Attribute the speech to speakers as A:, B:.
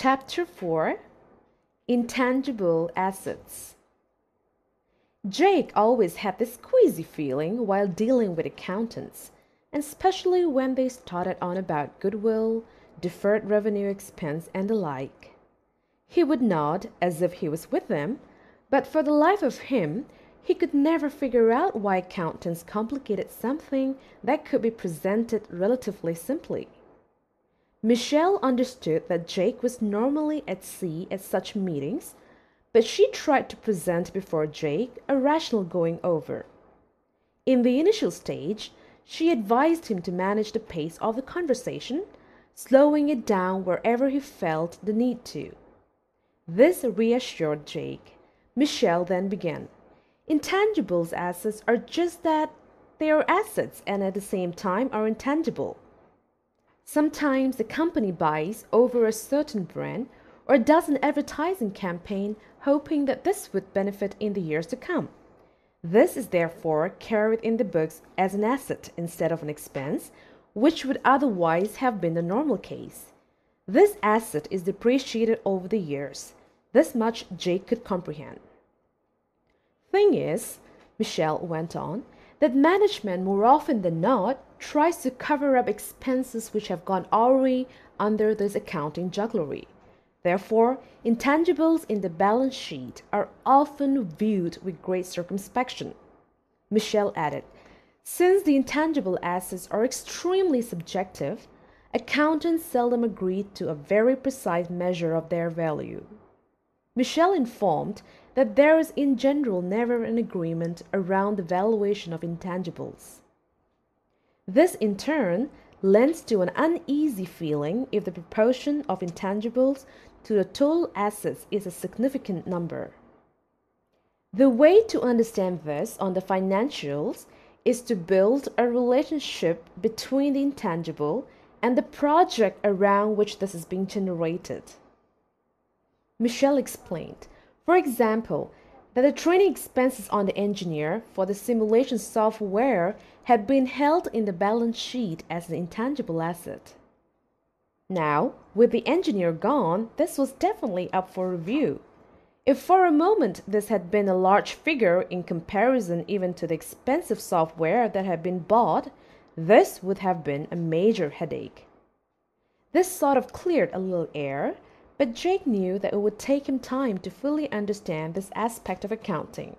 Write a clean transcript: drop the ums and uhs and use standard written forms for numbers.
A: Chapter 4: Intangible Assets. Jake always had this queasy feeling while dealing with accountants, and especially when they started on about goodwill, deferred revenue expense, and the like. He would nod as if he was with them, but for the life of him, he could never figure out why accountants complicated something that could be presented relatively simply. Michelle understood that Jake was normally at sea at such meetings, but she tried to present before Jake a rational going-over. In the initial stage, she advised him to manage the pace of the conversation, slowing it down wherever he felt the need to. This reassured Jake. Michelle then began. Intangibles assets are just that, they are assets and at the same time are intangible. Sometimes a company buys over a certain brand or does an advertising campaign hoping that this would benefit in the years to come. This is therefore carried in the books as an asset instead of an expense, which would otherwise have been the normal case. This asset is depreciated over the years. This much Jake could comprehend. Thing is, Michelle went on, that management more often than not tries to cover up expenses which have gone awry under this accounting jugglery. Therefore, intangibles in the balance sheet are often viewed with great circumspection. Michelle added, since the intangible assets are extremely subjective, accountants seldom agree to a very precise measure of their value. Michelle informed that there is in general never an agreement around the valuation of intangibles. This in turn lends to an uneasy feeling if the proportion of intangibles to the total assets is a significant number. The way to understand this on the financials is to build a relationship between the intangible and the project around which this is being generated. Michelle explained, for example, that the training expenses on the engineer for the simulation software had been held in the balance sheet as an intangible asset. Now, with the engineer gone, this was definitely up for review. If for a moment this had been a large figure in comparison even to the expensive software that had been bought, this would have been a major headache. This sort of cleared a little air, but Jake knew that it would take him time to fully understand this aspect of accounting.